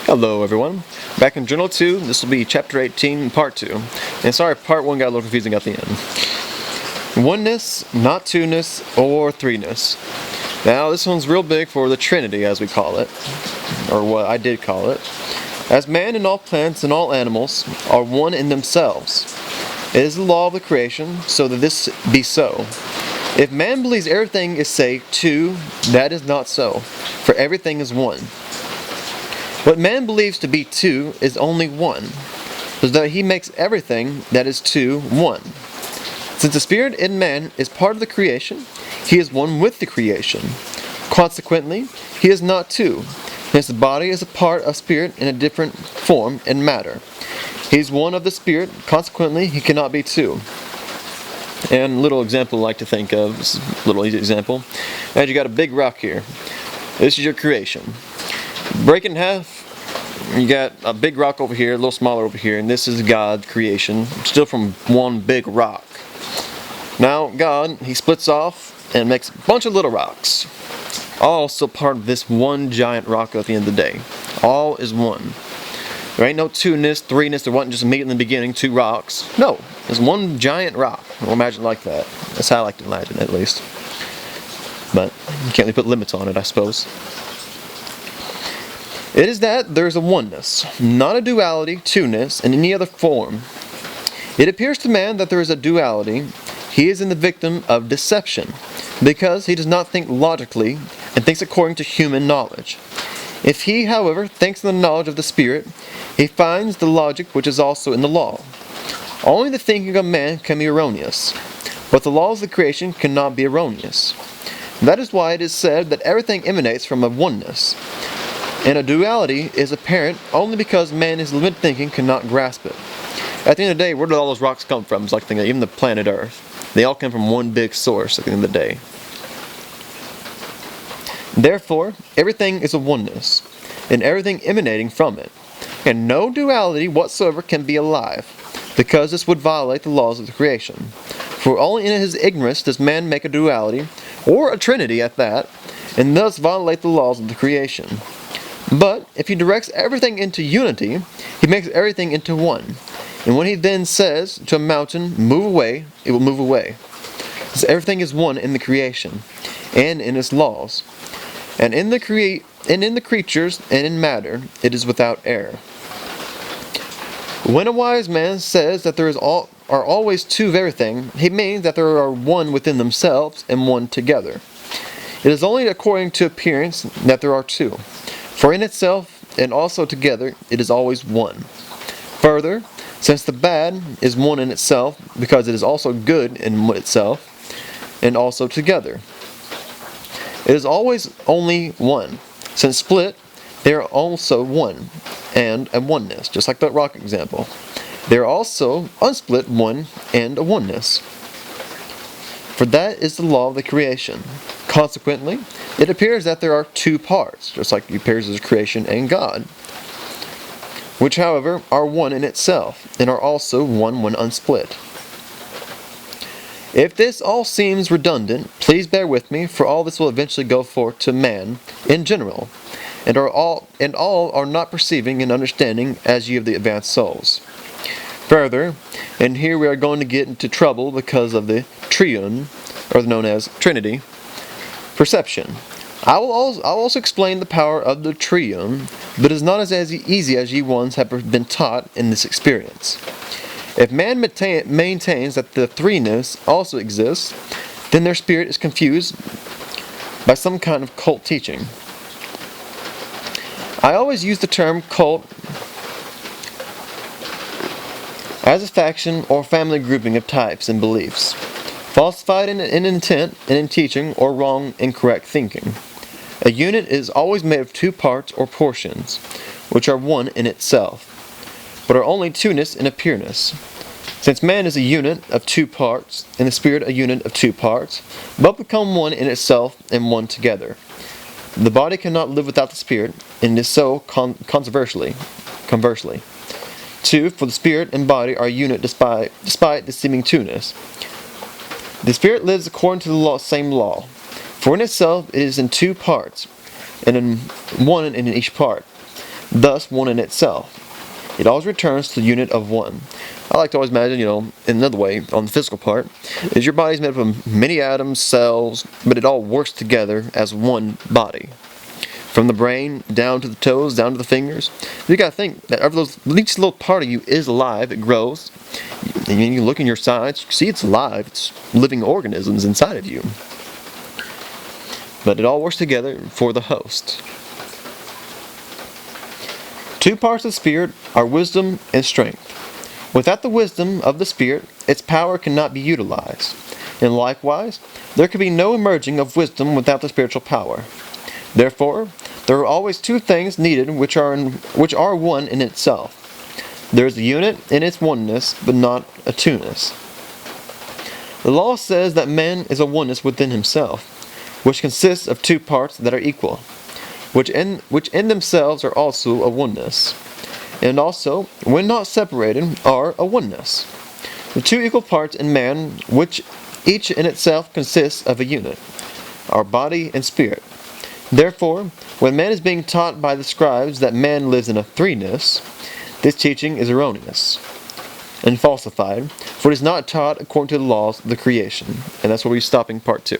Hello everyone, back in Journal 2, this will be Chapter 18, Part 2. And sorry, Part 1 got a little confusing at the end. Oneness, not two-ness, or three-ness. Now this one's real big for the Trinity as we call it, or what I did call it. As man and all plants and all animals are one in themselves. It is the law of the creation, so that this be so. If man believes everything is, say, two, that is not so, for everything is one. What man believes to be two is only one, so that he makes everything that is two one. Since the spirit in man is part of the creation, he is one with the creation. Consequently, he is not two. Hence the body is a part of spirit in a different form and matter. He is one of the spirit, consequently he cannot be two. And a little example I like to think of, a little easy example. As you got a big rock here. This is your creation. Break it in half, you got a big rock over here, a little smaller over here, and this is God's creation, still from one big rock. Now God, he splits off and makes a bunch of little rocks, all still part of this one giant rock at the end of the day. All is one. There ain't no two-ness, three-ness, there wasn't just meat in the beginning, two rocks. No, it's one giant rock. We'll imagine it like that. That's how I like to imagine it, at least. But you can't really put limits on it, I suppose. It is that there is a oneness, not a duality, two-ness, in any other form. It appears to man that there is a duality. He is in the victim of deception, because he does not think logically and thinks according to human knowledge. If he, however, thinks in the knowledge of the Spirit, he finds the logic which is also in the law. Only the thinking of man can be erroneous, but the laws of the creation cannot be erroneous. That is why it is said that everything emanates from a oneness. And a duality is apparent only because man in his limited thinking cannot grasp it. At the end of the day, where did all those rocks come from? It's like thinking, even the planet Earth. They all come from one big source at the end of the day. Therefore, everything is a oneness, and everything emanating from it. And no duality whatsoever can be alive, because this would violate the laws of the creation. For only in his ignorance does man make a duality, or a trinity at that, and thus violate the laws of the creation. But if he directs everything into unity, he makes everything into one. And when he then says to a mountain, move away, it will move away. Because everything is one in the creation, and in its laws. And in the creatures and in matter, it is without error. When a wise man says that there are always two of everything, he means that there are one within themselves and one together. It is only according to appearance that there are two. For in itself and also together it is always one. Further, since the bad is one in itself, because it is also good in itself, and also together. It is always only one. Since split, they are also one, and a oneness, just like that rock example. They are also unsplit one and a oneness. For that is the law of the creation. Consequently, it appears that there are two parts, just like it appears as creation and God, which, however, are one in itself, and are also one when unsplit. If this all seems redundant, please bear with me, for all this will eventually go forth to man in general, and all are not perceiving and understanding as ye of the advanced souls. Further, and here we are going to get into trouble because of the triune, or known as Trinity, perception. I will also explain the power of the triune, but it is not as easy as ye ones have been taught in this experience. If man maintains that the threeness also exists, then their spirit is confused by some kind of cult teaching. I always use the term cult as a faction or family grouping of types and beliefs, falsified in intent and in teaching, or wrong, incorrect thinking. A unit is always made of two parts or portions, which are one in itself, but are only two-ness in appearance. Since man is a unit of two parts, and the spirit a unit of two parts, both become one in itself and one together. The body cannot live without the spirit, and is so conversely. Two, for the spirit and body are a unit despite the seeming two-ness. The spirit lives according to the same law. For in itself it is in two parts, and in one in each part. thus one in itself. It always returns to the unit of one. I like to always imagine, in another way, on the physical part, is your body's made up of many atoms, cells, but it all works together as one body. From the brain, down to the toes, down to the fingers. You gotta think that each little part of you is alive, it grows. And you look in your sides, you see it's alive, it's living organisms inside of you. But it all works together for the host. Two parts of the Spirit are wisdom and strength. Without the wisdom of the Spirit, its power cannot be utilized. And likewise, there can be no emerging of wisdom without the spiritual power. Therefore, there are always two things needed which are one in itself. There is a unit in its oneness, but not a two-ness. The law says that man is a oneness within himself, which consists of two parts that are equal, which in themselves are also a oneness, and also, when not separated, are a oneness. The two equal parts in man, which each in itself consists of a unit, are body and spirit. Therefore, when man is being taught by the scribes that man lives in a threeness, this teaching is erroneous and falsified, for it is not taught according to the laws of the creation. And that's where we're stopping part 2.